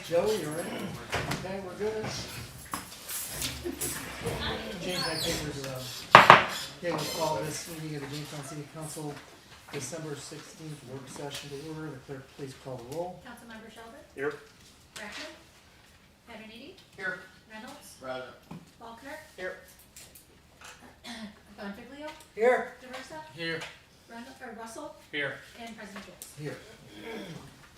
Joe, you're in? Okay, we're good. Change my papers around. Okay, we'll call this meeting of the Jamestown City Council, December 16th work session to order. The clerk, please call the roll. Councilmember Shelby? Here. Brackman? Paternity? Here. Reynolds? Present. Faulkner? Here. Bonfiglio? Here. DeRosa? Here. Russell? Here. And President Jones. Here.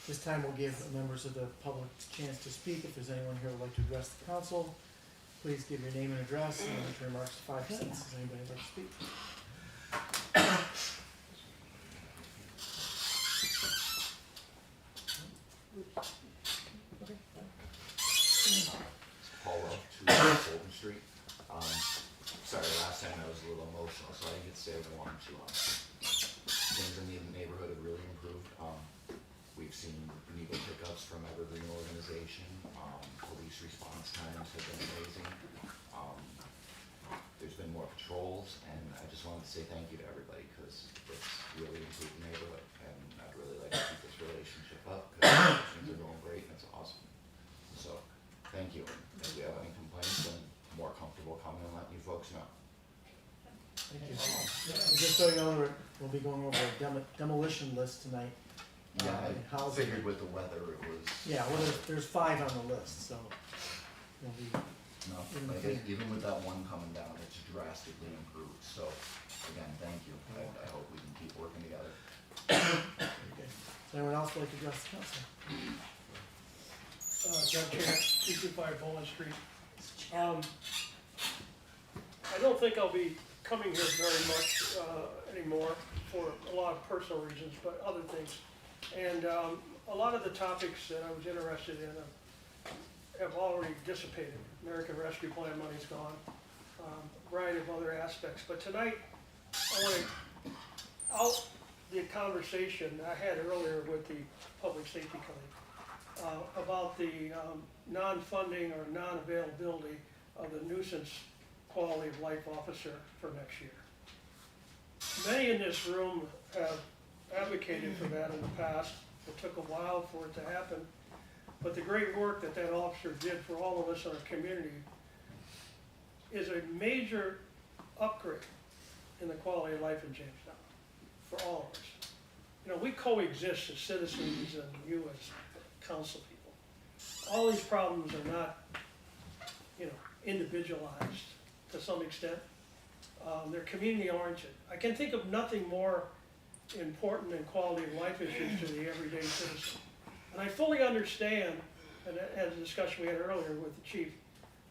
This time we'll give members of the public a chance to speak. If there's anyone here who would like to address the council, please give your name and address and limit your remarks to 5 minutes. Does anybody like to speak? Paul up to Fulton Street. Sorry, last time I was a little emotional, so I didn't get to say what I wanted to. Things in the neighborhood have really improved. We've seen needle pickups from Evergreen Organization. Police response times have been amazing. There's been more patrols, and I just wanted to say thank you to everybody because it's really improved the neighborhood, and I'd really like to keep this relationship up because things are going great and it's awesome. So, thank you. If you have any complaints, I'm more comfortable coming and letting you folks know. Thank you. Just so you know, we'll be going over a demolition list tonight. Yeah, I housing. figured with the weather it was. Yeah, well, there's 5 on the list, so it'll be. No, in the like clear. even with that one coming down, it's drastically improved. So, again, thank you. I hope we can keep working together. Okay. Does anyone else like to address the council? Doug Chance, 225 Bowling Street. I don't think I'll be coming here very much anymore for a lot of personal reasons, but other things. And a lot of the topics that I was interested in have already dissipated. American Rescue Plan money's gone, a variety of other aspects. But tonight, I want to out the conversation I had earlier with the Public Safety Committee about the non-funding or non-availability of the nuisance quality of life officer for next year. Many in this room have advocated for that in the past. It took a while for it to happen, but the great work that that officer did for all of us in our community is a major upgrade in the quality of life in Jamestown for all of us. You know, we coexist as citizens and you as council people. All these problems are not, you know, individualized to some extent. They're community oriented. I can think of nothing more important than quality of life issues to the everyday citizen. And I fully understand, and as a discussion we had earlier with the chief,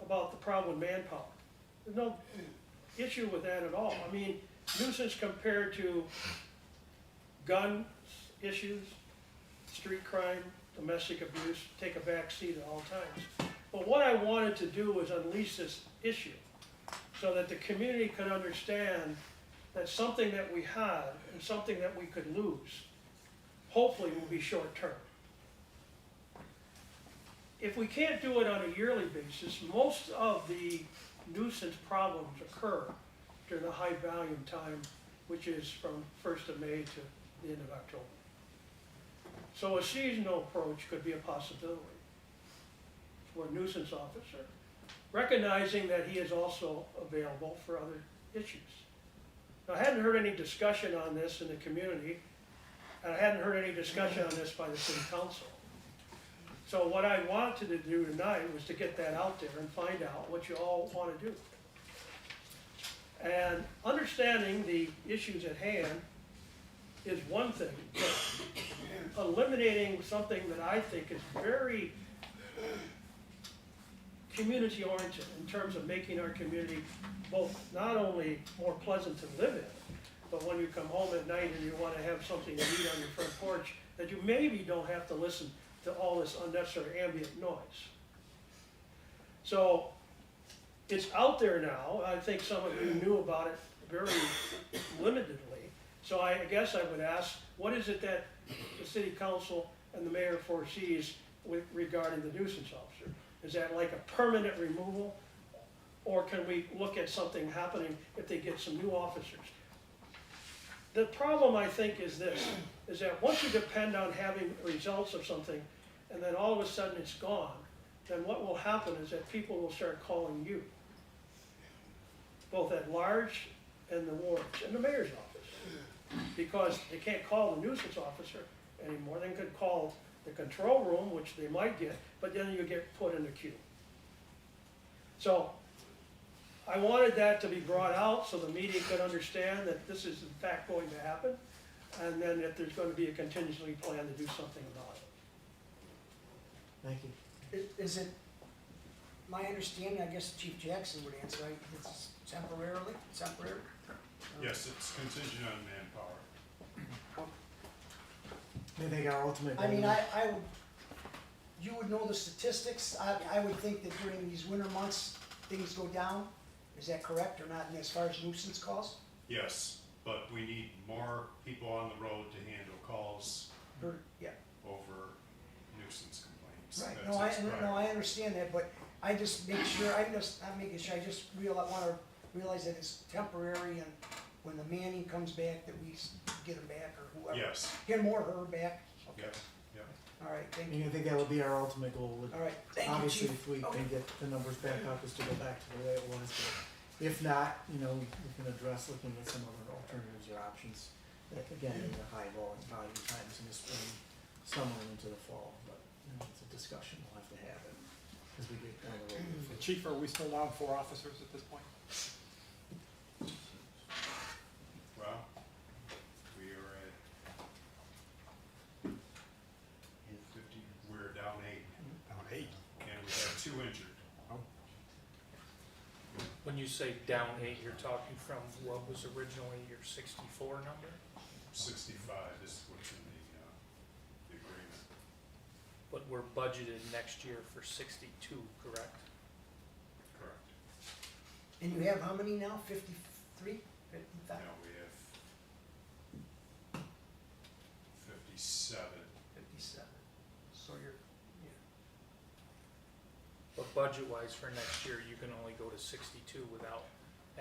about the problem with manpower. There's no issue with that at all. I mean, nuisance compared to gun issues, street crime, domestic abuse, take a back seat at all times. But what I wanted to do was unleash this issue so that the community could understand that something that we had and something that we could lose, hopefully will be short term. If we can't do it on a yearly basis, most of the nuisance problems occur during the high volume time, which is from 1st of May to the end of October. So a seasonal approach could be a possibility for a nuisance officer, recognizing that he is also available for other issues. Now, I hadn't heard any discussion on this in the community, and I hadn't heard any discussion on this by the city council. So what I wanted to do tonight was to get that out there and find out what you all want to do. And understanding the issues at hand is one thing, but eliminating something that I think is very community oriented in terms of making our community both not only more pleasant to live in, but when you come home at night and you want to have something to eat on your front porch, that you maybe don't have to listen to all this unnecessary ambient noise. So it's out there now. I think some of you knew about it very limitedly. So I guess I would ask, what is it that the city council and the mayor foresees regarding the nuisance officer? Is that like a permanent removal? Or can we look at something happening if they get some new officers? The problem, I think, is this, is that once you depend on having results of something, and then all of a sudden it's gone, then what will happen is that people will start calling you, both at large and the wards and the mayor's office, because they can't call the nuisance officer anymore. They could call the control room, which they might get, but then you get put in the queue. So I wanted that to be brought out so the media could understand that this is in fact going to happen, and then if there's going to be a contingency plan to do something about it. Thank you. Is it, my understanding, I guess Chief Jackson would answer, right, it's temporary? Yes, it's contingent on manpower. I think our ultimate. I mean, goal- I would, you would know the statistics, I would think that during these winter months, things go down, is that correct or not, and as far as nuisance calls? Yes, but we need more people on the road to handle calls Yeah, over nuisance complaints. right, That's its no, I priority. understand that, but I just make sure, I'm making sure, I just wanna realize that it's temporary, and when the Manning comes back, that we get him back, or whoever. Yes, Him or her back, okay, yes, yeah. all right, thank And you, I think that would be our ultimate goal, would all right, thank you, obviously, Chief. if we Okay. can get the numbers back up, is to go back to the way it was. But if not, you know, we can address looking at some other alternatives or options that, again, in the high volume times in the spring, summer, and into the fall. But, you know, it's a discussion we'll have to have it as we get down the road. Chief, are we still down 4 officers at this point? Well, we are at 50, we're down 8, Down 8. and we have 2 injured. When you say down 8, you're talking from what was originally your 64 number? 65 is what's in the agreement. But we're budgeted next year for 62, correct? Correct. And you have how many now, 53, 55? Now we have 57. 57, so you're, yeah. But budget-wise for next year, you can only go to 62 without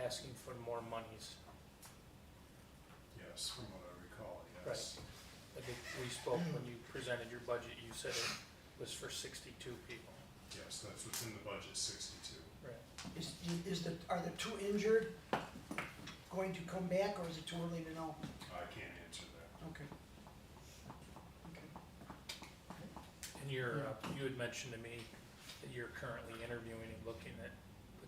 asking for more monies. Yes, from what I recall, yes. I think we spoke when you presented your budget, you said it was for 62 people. Yes, that's what's in the budget, 62. Right. Are the 2 injured going to come back, or is it too early to know? I can't answer that. Okay. Okay. And you had mentioned to me that you're currently interviewing and looking at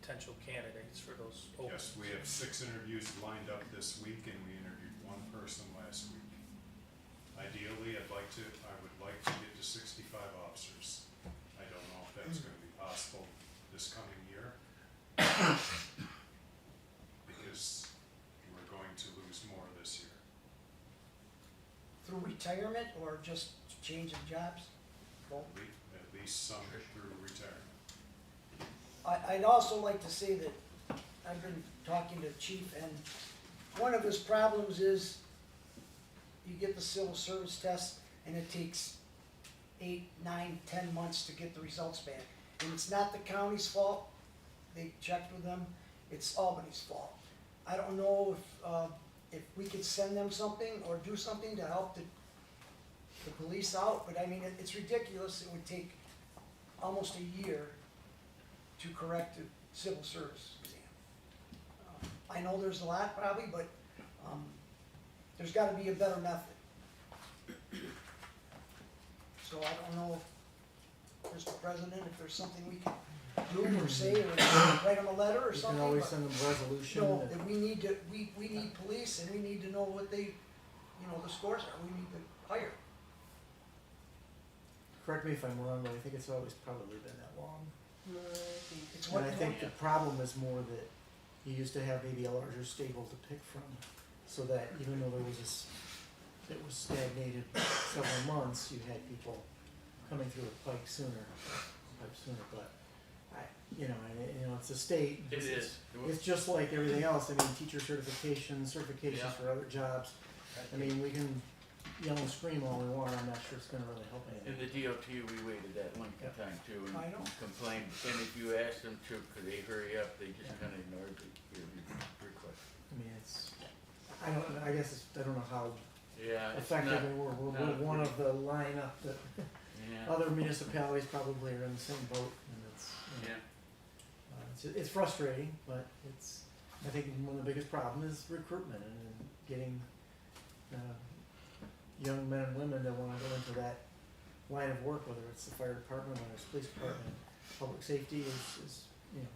potential candidates for those open. Yes, we have 6 interviews lined up this week, and we interviewed 1 person last week. Ideally, I would like to get to 65 officers. I don't know if that's gonna be possible this coming year. Because we're going to lose more this year. Through retirement, or just change of jobs? Both. At least some through retirement. I'd also like to say that I've been talking to Chief, and one of his problems is you get the civil service test, and it takes 8, 9, 10 months to get the results back. And it's not the county's fault, they checked with them, it's Albany's fault. I don't know if we could send them something or do something to help the police out, but I mean, it's ridiculous, it would take almost a year to correct a civil service exam. I know there's a lot probably, but there's gotta be a better method. So I don't know, Mr. President, if there's something we can do or say, or write them a letter or You something. can always but, send them a resolution. no, that- that we need to, we need police, and we need to know what they, the scores are, we need to hire. Correct me if I'm wrong, but I think it's always probably been that long. It's And what, I think the problem is more that you used to have maybe a larger stable to pick from, so that even though there was it was stagnated several months, you had people coming through the pipe sooner, but it's a state. It is. It's just like everything else, I mean, teacher certifications Yeah. for other jobs, I mean, we can yell and scream all we want, I'm not sure it's gonna really help anything. In the DOT, we waited that length of time too and I know. complained, and if you asked them to, could they hurry up, they just kinda ignored your request. I mean, I don't know how Yeah, it's effective, not, and we're not one pretty. of the lineup that, Yeah, other municipalities probably are in the same boat, and it's, you know, yeah. it's frustrating, but I think one of the biggest problems is recruitment and getting, young men and women that wanna go into that line of work, whether it's the fire department, whether it's police department. Public safety is, you know,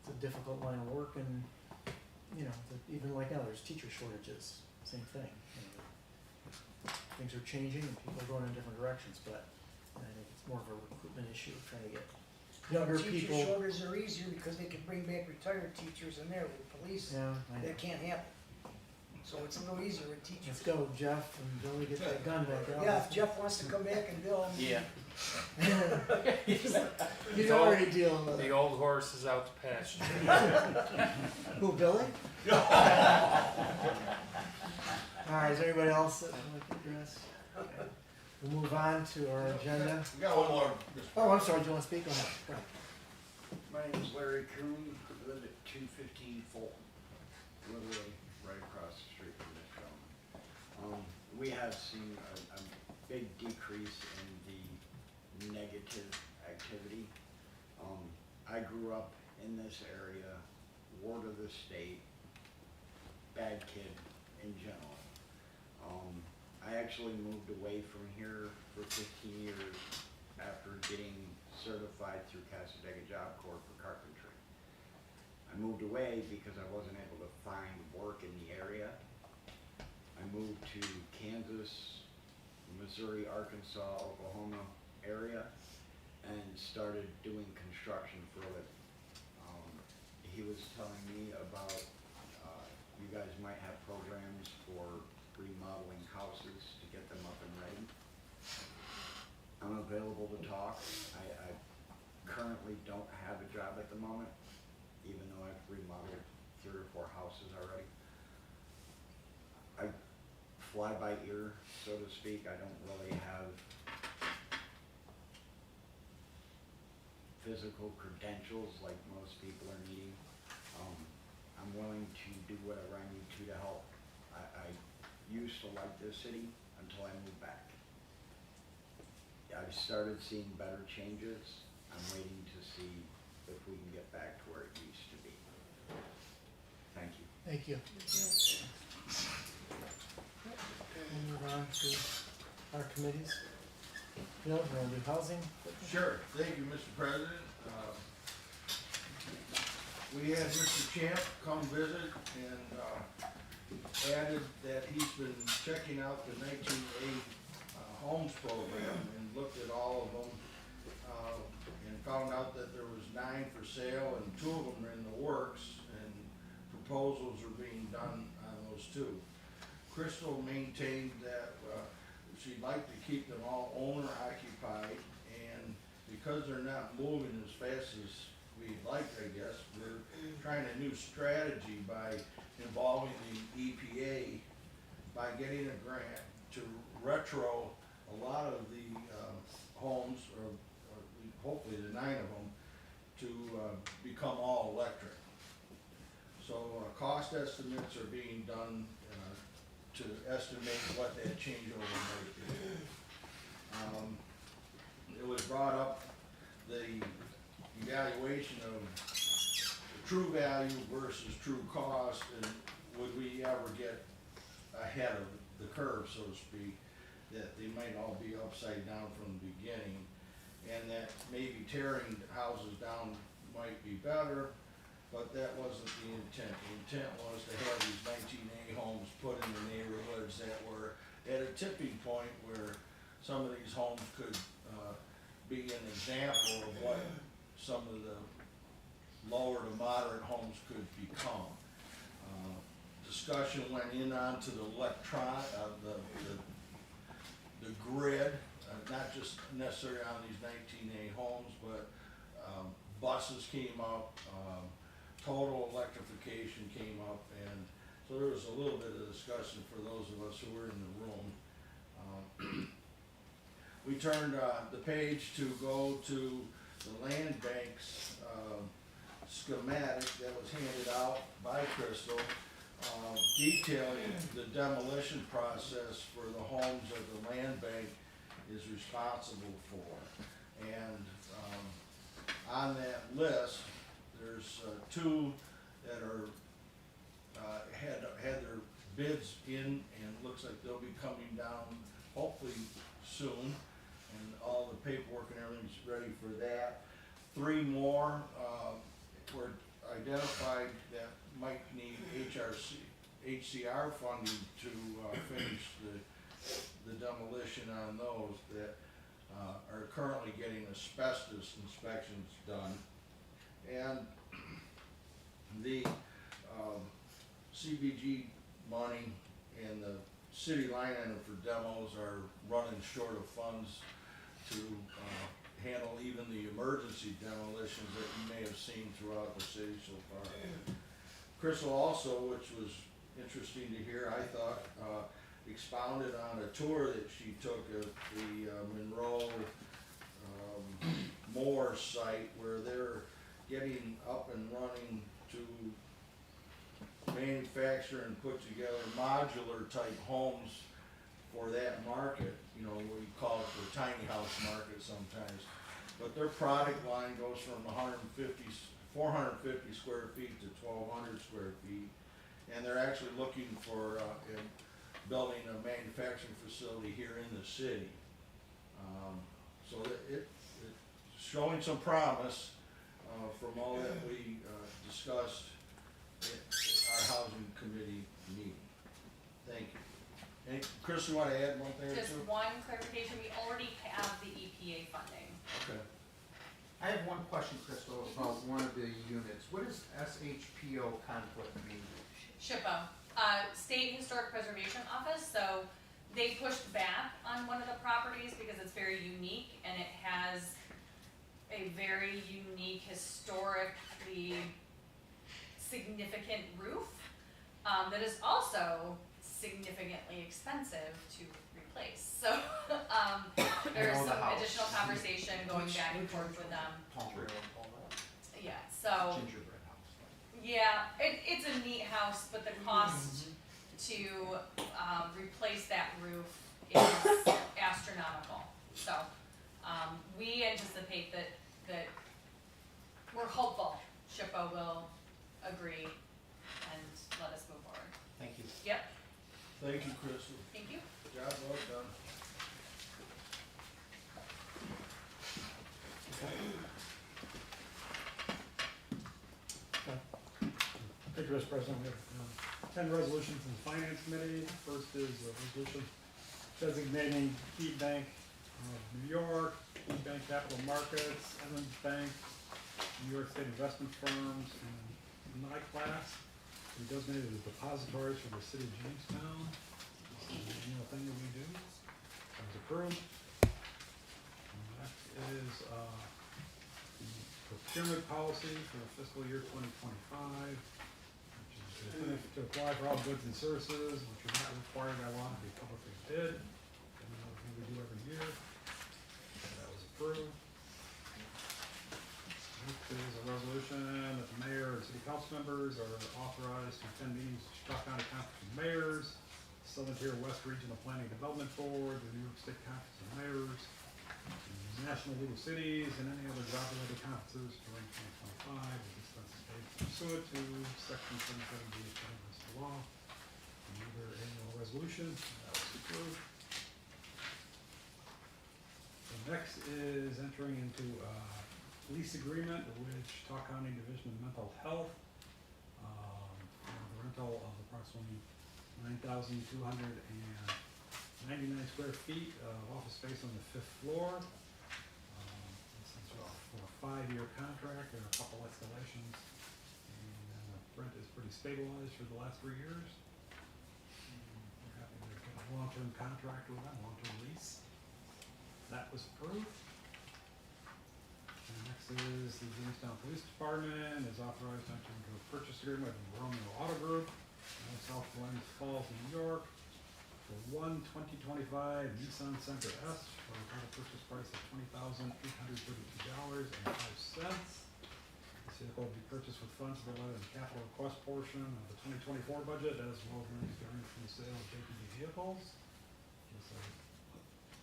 it's a difficult line of work, and, you know, even like now, there's teacher shortages, same thing. You know, things are changing and people are going in different directions, but I think it's more of a recruitment issue, trying to get younger Teacher people. shortages are easier because they can bring back retired teachers in there with police. Yeah, I know. That can't happen. So it's a little easier with teachers. Let's go, Jeff, and Billy, get that gun back out. Yeah, if Jeff wants to come back and Bill. Yeah. You already deal with The it. old horse is out to pasture. Who, Billy? Alright, is there anybody else that would like to address? Okay. We'll move on to our agenda. We got one more. Oh, I'm sorry, do you wanna speak on that? Go ahead. My name is Larry Coon, I live at 215 Fulton, literally right across the street from this gentleman. We have seen a big decrease in the negative activity. I grew up in this area, ward of the state, bad kid in general. I actually moved away from here for 15 years after getting certified through Casadega Job Corps for carpentry. I moved away because I wasn't able to find work in the area. I moved to Kansas, Missouri, Arkansas, Oklahoma area and started doing construction for a living. He was telling me about you guys might have programs for remodeling houses to get them up and ready. I'm available to talk. I currently don't have a job at the moment, even though I've remodeled 3 or 4 houses already. I fly by ear, so to speak. I don't really have physical credentials like most people are needing. I'm willing to do whatever I need to help. I used to like this city until I moved back. I've started seeing better changes. I'm waiting to see if we can get back to where it used to be. Thank you. Thank you. We'll move on to our committees. Bill, we're gonna do housing. Sure, thank you, Mr. President. We had Mr. Champ come visit and, added that he's been checking out the 19A homes program and looked at all of them, and found out that there was 9 for sale and 2 of them are in the works, and proposals are being done on those 2. Crystal maintained that, she'd like to keep them all owner occupied, and because they're not moving as fast as we'd like, I guess, we're trying a new strategy by involving the EPA by getting a grant to retro a lot of the homes, or hopefully the 9 of them, to become all electric. So cost estimates are being done to estimate what that changeover might be. It was brought up, the evaluation of the true value versus true cost, and would we ever get ahead of the curve, so to speak, that they might all be upside down from the beginning, and that maybe tearing houses down might be better, but that wasn't the intent. The intent was to have these 19A homes put in the neighborhoods that were at a tipping point where some of these homes could be an example of what some of the lower to moderate homes could become. Discussion went in onto the the grid, not just necessarily on these 19A homes, but buses came up, total electrification came up, and so there was a little bit of discussion for those of us who were in the room. We turned the page to go to the land bank's schematic that was handed out by Crystal, detailing the demolition process for the homes of the land bank is responsible for. And, on that list, there's, two that are, had their bids in, and looks like they'll be coming down hopefully soon. And all the paperwork and everything's ready for that. Three more, were identified that might need HCR funding to, finish the demolition on those that, are currently getting asbestos inspections done. And the, CBG money and the city line item for demos are running short of funds to, handle even the emergency demolitions that you may have seen throughout the city so far. Crystal also, which was interesting to hear, I thought, expounded on a tour that she took of the Monroe Moore site where they're getting up and running to manufacture and put together modular type homes for that market. You know, we call it the tiny house market sometimes. But their product line goes from 450 square feet to 1,200 square feet. And they're actually looking for, building a manufacturing facility here in the city. So it's showing some promise, from all that we, discussed at our housing committee meeting. Thank you. And Chris, you wanna add one thing or two? Just one clarification, we already have the EPA funding. Okay. I have one question, Crystal, about one of the units. What does SHPO conflict mean? SHPO, State Historic Preservation Office, so they pushed back on one of the properties because it's very unique and it has a very unique, historically significant roof, that is also significantly expensive to replace. So, there's know the some house. additional conversation going back and forth with them. Yeah, so, Gingerbread house. yeah, it's a neat house, but the cost to, replace that roof is astronomical. So, we anticipate that we're hopeful SHPO will agree and let us move forward. Thank you. Yep, Thank you, Crystal. thank you. Job well done. Thank you, Mr. President. We have 10 resolutions from the Finance Committee. First is a resolution designating Key Bank of New York, Key Bank Capital Markets, Evans Bank, New York State investment firms, and NICLAS to be designated as depositories for the city of Jamestown. This is an annual thing that we do. That was approved. Next is the procurement policy for the fiscal year 2025. To apply for all goods and services which are not required by law to be publicly bid, and another thing we do every year. That was approved. Next is a resolution that the mayor and city council members are authorized to attend meetings of Chicago County Conference of Mayors, Southern Tier West Regional Planning Development Board, the New York State Conference of Mayors, the National League of Cities, and any other job-related conferences during 2025. Pursuant to section 770 of the law, another annual resolution, that was approved. The next is entering into a lease agreement with Chicago County Division of Mental Health, for the rental of approximately 9,299 square feet of office space on the 5th floor. This is for a 5-year contract, there are a couple escalations. Rent is pretty stabilized for the last 3 years. We're happy to get a long-term contract with them, long-term lease. That was approved. And next is the Jamestown Police Department is authorized to enter into a purchase agreement with Romeo Auto Group, in South Glens Falls, New York, for one 2025 Nissan Sentra S for a total purchase price of $20,832.05. This vehicle will be purchased with funds provided in the capital request portion of the 2024 budget, as well as monies earned from the sale of JPD vehicles. Just a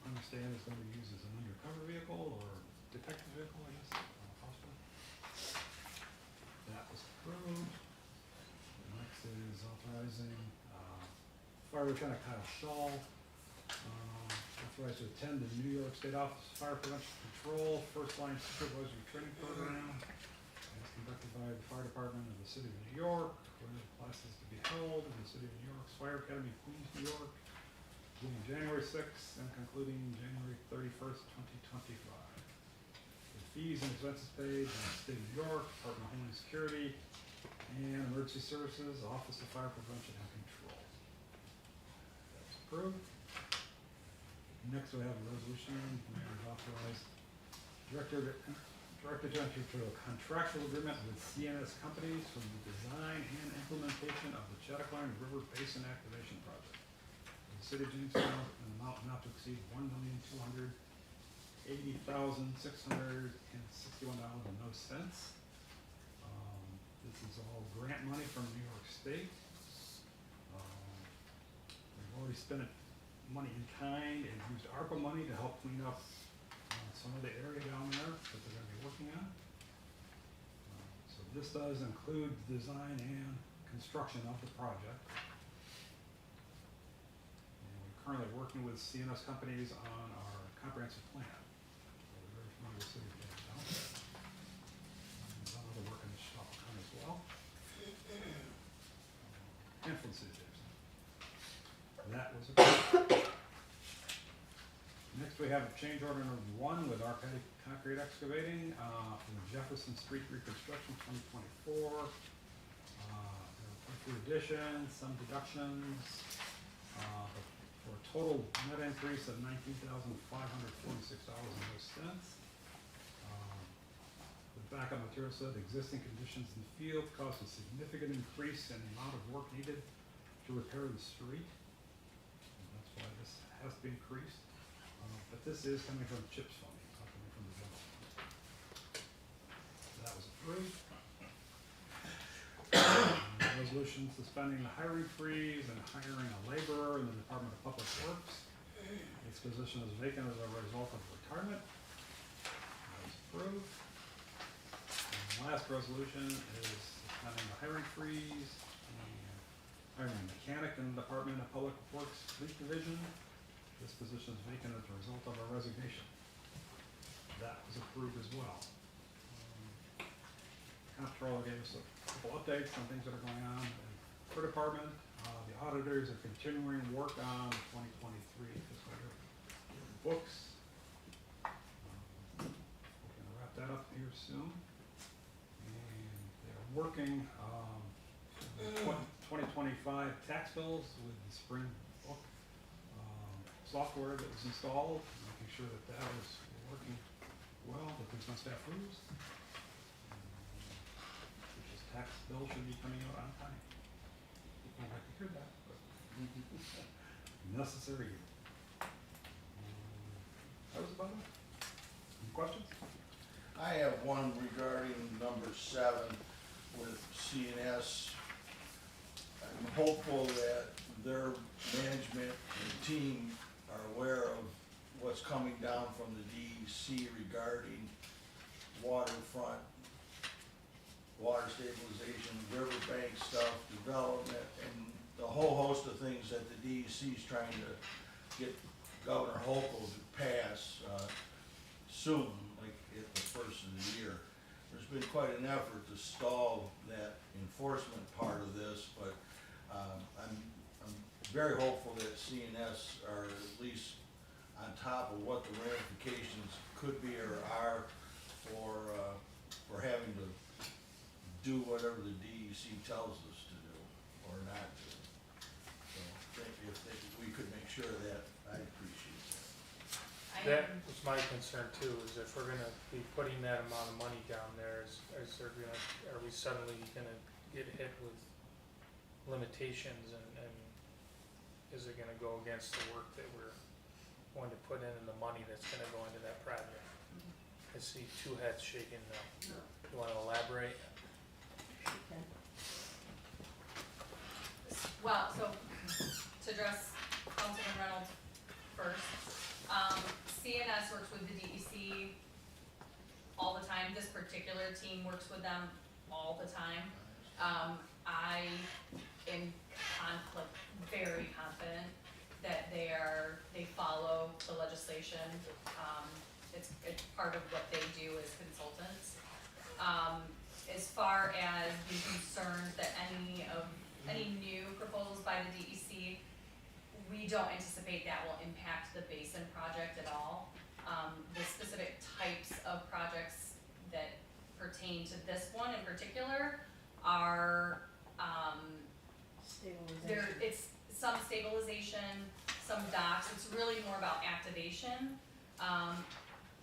understand is gonna be used as an undercover vehicle or detective vehicle, I guess, possibly. That was approved. Next is authorizing, Fire Lieutenant Kyle Shaw, authorized to attend the New York State Office of Fire Prevention Control First Line Supervisory Training Program. As conducted by the Fire Department of the City of New York, where the class is to be held in the City of New York's Fire Academy, Queens, New York, beginning January 6th and concluding January 31st, 2025. The fees and expenses paid in the State of New York, Department of Homeland Security, and Emergency Services, Office of Fire Prevention and Control. That's approved. Next, we have a resolution, the mayor is authorized director to enter into a contractual agreement with CNS companies for the design and implementation of the Chattahoochee River Basin Activation Project. For the city of Jamestown, an amount not to exceed $1,280,661.00. This is all grant money from New York State. We've already spent money in kind and used ARPA money to help clean up some of the area down there that they're gonna be working on. So this does include the design and construction of the project. And we're currently working with CNS companies on our comprehensive plan. So we're very familiar with the city of Jamestown. And done other work in the Shop County as well. And from the city of Jamestown. That was approved. Next, we have change order number 1 with Arcadic Concrete Excavating for the Jefferson Street reconstruction 2024. There were quite a few additions, some deductions, for a total net increase of $19,546.00. The backup material said existing conditions in the field caused a significant increase in the amount of work needed to repair the street. And that's why this has to be increased. But this is coming from CHIPS funding, not coming from the general fund. That was approved. Resolution suspending the hiring freeze and hiring a laborer in the Department of Public Works. Its position is vacant as a result of retirement. That was approved. And the last resolution is suspending the hiring freeze and hiring a mechanic in the Department of Public Works Fleet Division. This position is vacant as a result of a resignation. That was approved as well. Comptroller gave us a couple updates on things that are going on in her department. The auditors are continuing work on the 2023 fiscal year books. We're gonna wrap that up here soon. And they're working, 2025 tax bills with the spring book software that was installed, making sure that that is working well, that there's no staff rules. Which is tax bill should be coming out on time. People don't like to hear that, but necessary. That was about it. Any questions? I have one regarding number 7 with CNS. I'm hopeful that their management and team are aware of what's coming down from the DEC regarding waterfront, water stabilization, riverbank stuff, development, and the whole host of things that the DEC is trying to get Governor Hochul to pass soon, like at the first of the year. There's been quite an effort to stall that enforcement part of this, but I'm very hopeful that CNS are at least on top of what the ramifications could be or are for having to do whatever the DEC tells us to do or not do. So if we could make sure of that, I'd appreciate that. That was my concern too, is if we're gonna be putting that amount of money down there, are we suddenly gonna get hit with limitations and is it gonna go against the work that we're going to put in and the money that's gonna go into that project? I see 2 heads shaking now. You wanna elaborate? Well, so to address Councilman Reynolds first, CNS works with the DEC all the time. This particular team works with them all the time. I am very confident that they follow the legislation. It's part of what they do as consultants. As far as the concerns that any new proposals by the DEC, we don't anticipate that will impact the basin project at all. The specific types of projects that pertain to this one in particular are, it's some stabilization, some docks. It's really more about activation.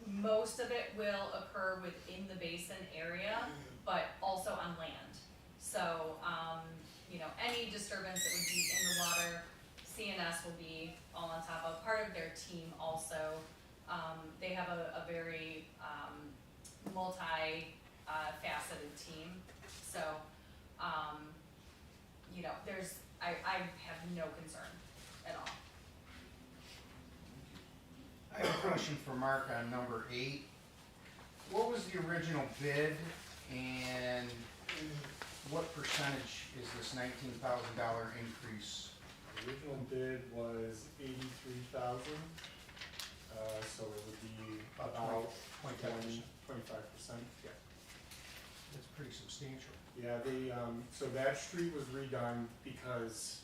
Most of it will occur within the basin area, but also on land. So, any disturbance that would be in the water, CNS will be all on top of. Part of their team also, they have a very multi-faceted team. So, I have no concern at all. I have a question for Mark on number 8. What was the original bid and what percentage is this $19,000 increase? The original bid was 83,000, so it would be about 25%. 25%. Yeah. That's pretty substantial. Yeah, so that street was redone because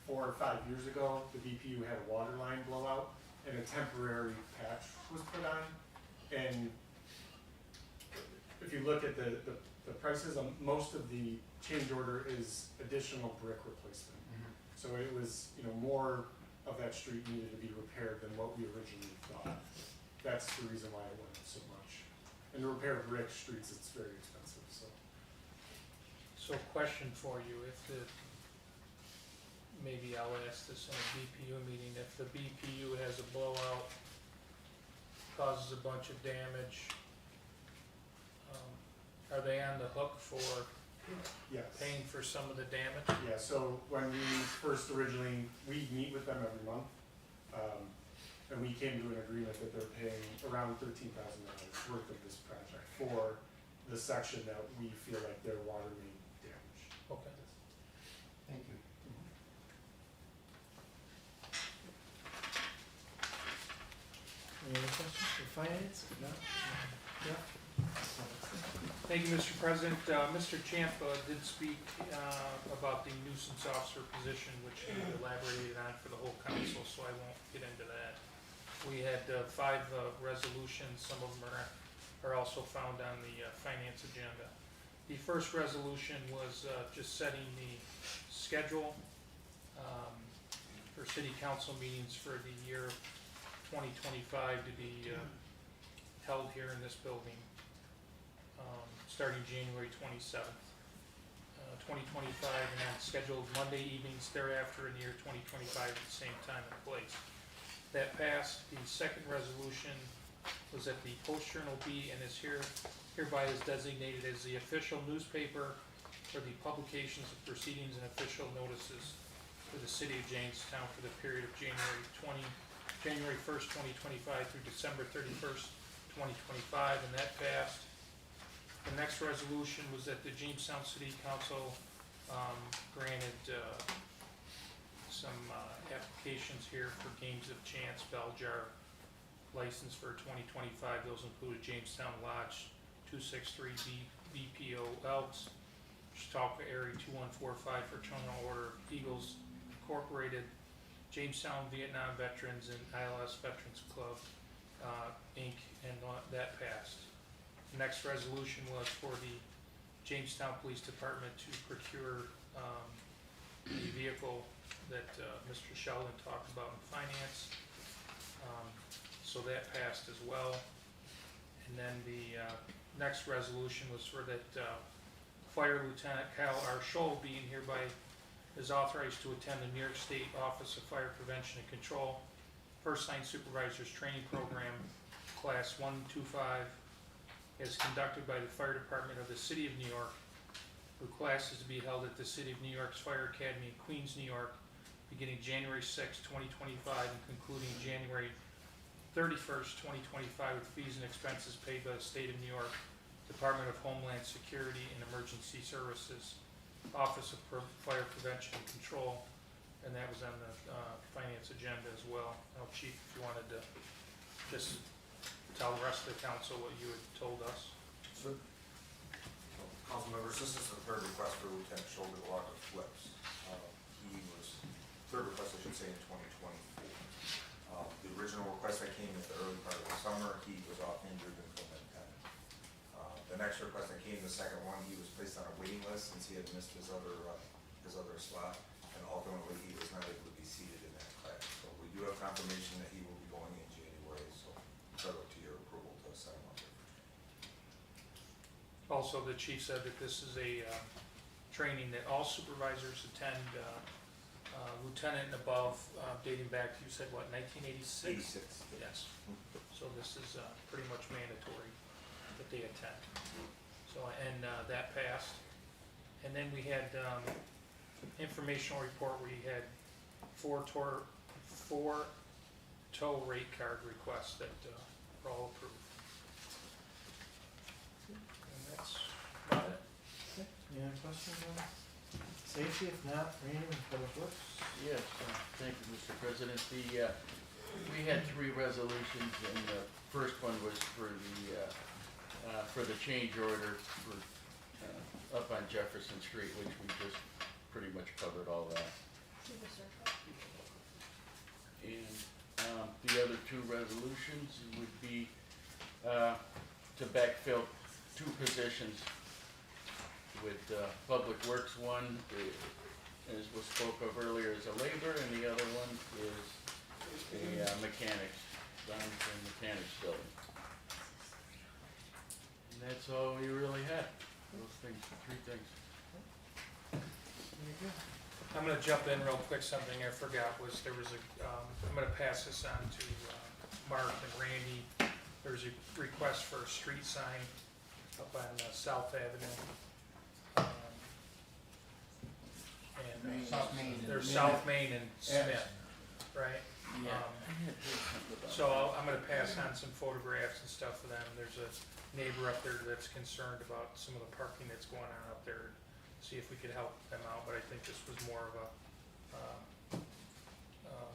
4 or 5 years ago, the BPU had a water line blowout and a temporary patch was put on. And if you look at the prices, most of the change order is additional brick replacement. So it was, more of that street needed to be repaired than what we originally thought. That's the reason why it went up so much. And to repair brick streets, it's very expensive, so. So question for you, maybe I'll ask this in a BPU meeting, if the BPU has a blowout, causes a bunch of damage, are they on the hook for Yes. paying for some of the damage? Yeah, so when we first originally, we meet with them every month, and we came to an agreement that they're paying around $13,000 worth of this project for the section that we feel like their water main damaged. Okay. Thank you. Any other questions for finance? If not, yeah. Thank you, Mr. President. Mr. Champ did speak about the nuisance officer position, which he elaborated on for the whole council, so I won't get into that. We had 5 resolutions. Some of them are also found on the finance agenda. The first resolution was just setting the schedule for city council meetings for the year 2025 to be held here in this building, starting January 27th, 2025, and then scheduled Monday evenings thereafter in the year 2025 at the same time and place. That passed. The second resolution was that the Post Journal be and is hereby is designated as the official newspaper for the publications of proceedings and official notices for the city of Jamestown for the period of January 1st, 2025 through December 31st, 2025, and that passed. The next resolution was that the Jamestown City Council granted some applications here for games of chance bell jar license for 2025. Those included Jamestown Lodge 263 BPO Elks, Chautauqua Area 2145 Fraternal Order of Eagles Incorporated, Jamestown Vietnam Veterans, and ILS Veterans Club Inc., and that passed. The next resolution was for the Jamestown Police Department to procure the vehicle that Mr. Sheldon talked about in finance. So that passed as well. And then the next resolution was for that Fire Lieutenant Kyle R. Scholl being hereby is authorized to attend the New York State Office of Fire Prevention and Control First Line Supervisors Training Program, Class 125, as conducted by the Fire Department of the City of New York. The class is to be held at the City of New York's Fire Academy in Queens, New York, beginning January 6, 2025, and concluding January 31st, 2025, with fees and expenses paid by the State of New York Department of Homeland Security and Emergency Services, Office of Fire Prevention and Control, and that was on the finance agenda as well. Now, Chief, if you wanted to just tell the rest of the council what you had told us. Sir. Council members, this is the third request for Lieutenant Shoulder Walker Flips. Third request, I should say, in 2024. The original request that came at the early part of the summer, he was off injured and couldn't attend. The next request that came, the second one, he was placed on a waiting list since he had missed his other slot, and ultimately he was not able to be seated in that class. So we do have confirmation that he will be going in January, so subject to your approval to sign him up there. Also, the chief said that this is a training that all supervisors attend, lieutenant and above, dating back to, you said what, 1986? 86. Yes. So this is pretty much mandatory that they attend. So, and that passed. And then we had informational report where you had four tow rate card requests that were all approved. And that's about it. Okay, any other questions on safety? If not, Randy and Public Works? Yes, thank you, Mr. President. We had three resolutions, and the first one was for the change order for, up on Jefferson Street, which we just pretty much covered all that. And the other two resolutions would be to backfill two positions with Public Works. One, as was spoke of earlier, is a labor, and the other one is a mechanics, Donington Mechanics Building. And that's all we really had. Those things, three things. Very good. I'm gonna jump in real quick. Something I forgot was there was I'm gonna pass this on to Mark and Randy. There's a request for a street sign up on South Avenue. And South Main. There's South Main and Smith, right? So I'm gonna pass on some photographs and stuff for them. There's a neighbor up there that's concerned about some of the parking that's going on up there. See if we could help them out, but I think this was more of a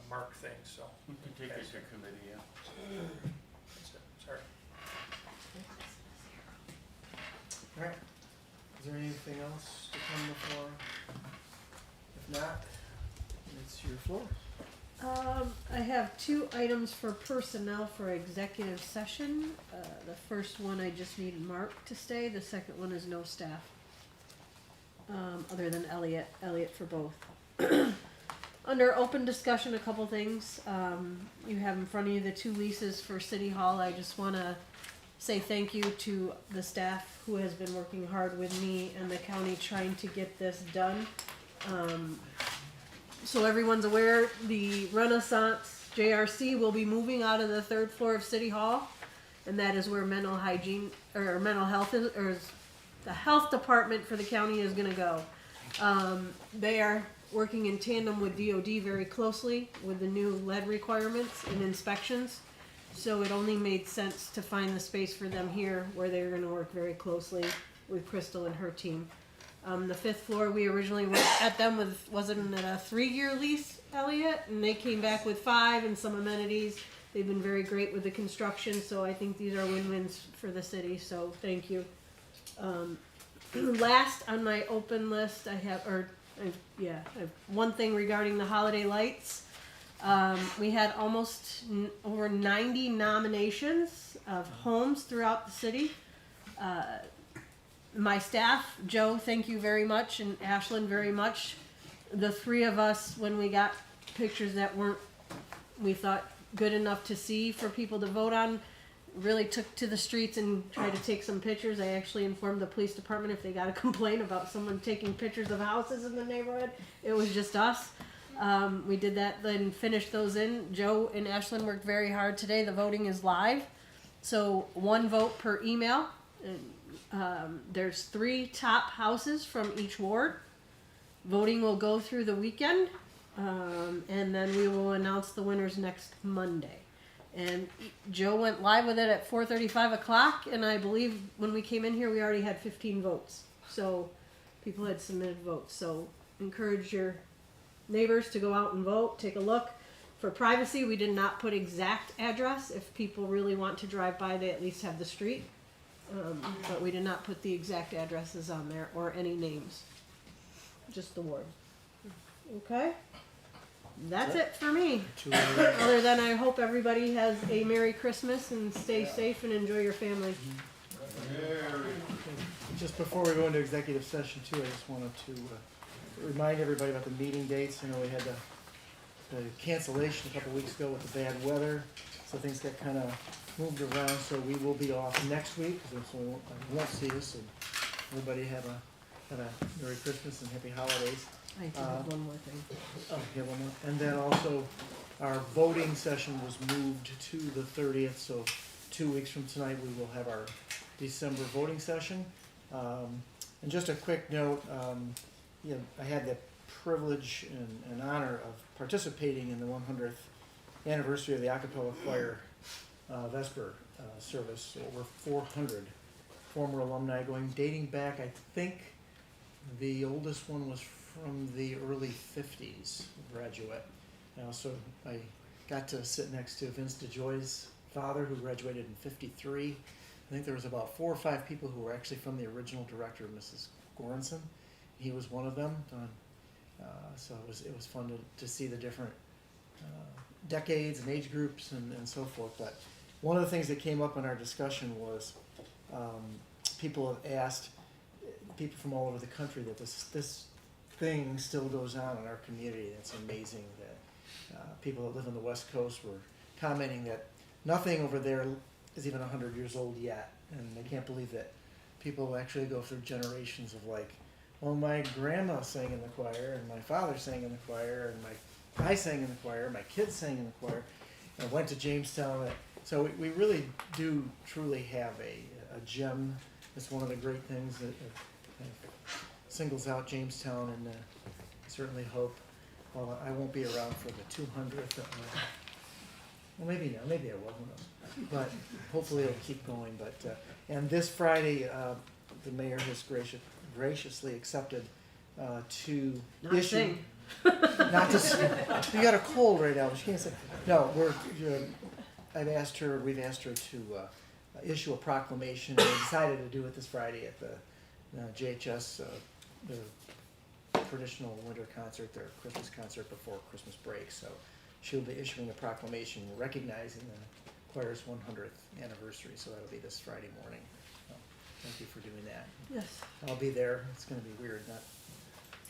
Mark thing, so. We can take it to committee, yeah. That's it, sorry. Alright, is there anything else to come before? If not, it's your floor. I have two items for personnel for executive session. The first one, I just need Mark to stay. The second one is no staff. Other than Elliot for both. Under open discussion, a couple things. You have in front of you the two leases for City Hall. I just wanna say thank you to the staff who has been working hard with me and the county trying to get this done. So everyone's aware, the Renaissance JRC will be moving out of the third floor of City Hall, and that is where mental hygiene or mental health is, or the health department for the county is going to go. They are working in tandem with DOD very closely with the new lead requirements and inspections. So it only made sense to find the space for them here where they're going to work very closely with Crystal and her team. The fifth floor, we originally went at them with, wasn't it a 3-year lease, Elliot? And they came back with 5 and some amenities. They've been very great with the construction, so I think these are win-wins for the city, so thank you. Last on my open list, I have one thing regarding the holiday lights. We had almost over 90 nominations of homes throughout the city. My staff, Joe, thank you very much, and Ashlyn very much. The three of us, when we got pictures that weren't, we thought, good enough to see for people to vote on, really took to the streets and tried to take some pictures. I actually informed the police department if they got a complaint about someone taking pictures of houses in the neighborhood. It was just us. We did that, then finished those in. Joe and Ashlyn worked very hard today. The voting is live. So 1 vote per email. There's 3 top houses from each ward. Voting will go through the weekend. And then we will announce the winners next Monday. And Joe went live with it at 4:35 o'clock, and I believe when we came in here, we already had 15 votes. So people had submitted votes. So encourage your neighbors to go out and vote, take a look. For privacy, we did not put exact address. If people really want to drive by, they at least have the street. But we did not put the exact addresses on there or any names. Just the ward. Okay? That's it for me. Other than I hope everybody has a Merry Christmas and stay safe and enjoy your family. Just before we go into executive session too, I just wanted to remind everybody about the meeting dates. You know, we had the cancellation a couple weeks ago with the bad weather, so things got kind of moved around. So we will be off next week, so I won't see us. And everybody have a Merry Christmas and Happy Holidays. I do have one more thing. Oh, yeah, one more. And then also, our voting session was moved to the 30th, so 2 weeks from tonight we will have our December voting session. And just a quick note, you know, I had the privilege and honor of participating in the 100th anniversary of the Acapella Choir Vesper service. Over 400 former alumni dating back, I think the oldest one was from the early 50s graduate. I got to sit next to Vince DeJoy's father, who graduated in 53. I think there was about 4 or 5 people who were actually from the original director, Mrs. Goranson. He was one of them. So it was fun to see the different decades and age groups and so forth. But one of the things that came up in our discussion was people have asked, people from all over the country, that this thing still goes on in our community. It's amazing that people that live on the West Coast were commenting that nothing over there is even 100 years old yet, and they can't believe that people actually go through generations of like, well, my grandma sang in the choir, and my father sang in the choir, and I sang in the choir, my kids sang in the choir, and I went to Jamestown. So we really do truly have a gem. It's one of the great things that singles out Jamestown, and I certainly hope, well, I won't be around for the 200th. Well, maybe not. Maybe I will. Who knows? But hopefully it'll keep going. But and this Friday, the mayor has graciously accepted to Not issue. sing. Not to sing. You got a cold right now, but you can't sing. No, We've asked her to issue a proclamation. And we decided to do it this Friday at the JHS, the traditional winter concert, their Christmas concert before Christmas break. So she'll be issuing a proclamation recognizing the choir's 100th anniversary. So that'll be this Friday morning. So thank you for doing that. Yes. I'll be there. It's going to be weird not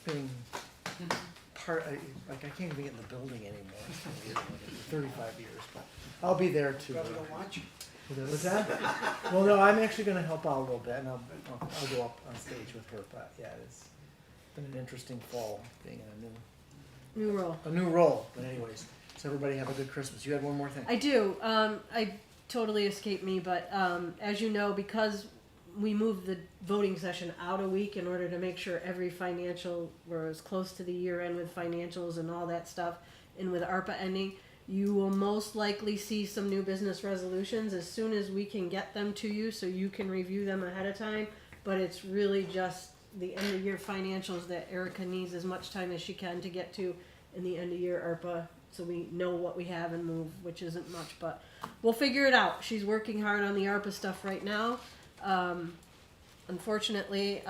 being I can't even get in the building anymore. It's gonna be weird. 35 years, but I'll be there too. Probably don't want you. What's that? Well, no, I'm actually going to help out a little bit, and I'll go up on stage with her. But yeah, it's been an interesting fall being in New role. a new role. But anyways, so everybody have a good Christmas. You had one more thing. I do. I totally escaped me, but as you know, because we moved the voting session out a week in order to make sure every financial was close to the year end with financials and all that stuff, and with ARPA ending, you will most likely see some new business resolutions as soon as we can get them to you, so you can review them ahead of time. But it's really just the end of year financials that Erica needs as much time as she can to get to in the end of year ARPA, so we know what we have and move, which isn't much, but we'll figure it out. She's working hard on the ARPA stuff right now. Unfortunately,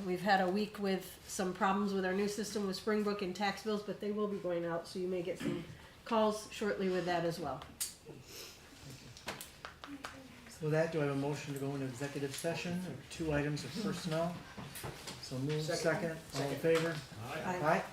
we've had a week with some problems with our new system with Springbrook and tax bills, but they will be going out, so you may get some calls shortly with that as well. With that, do I have a motion to go into executive session? 2 items of personnel. So move second. All in favor? Aye. Aye.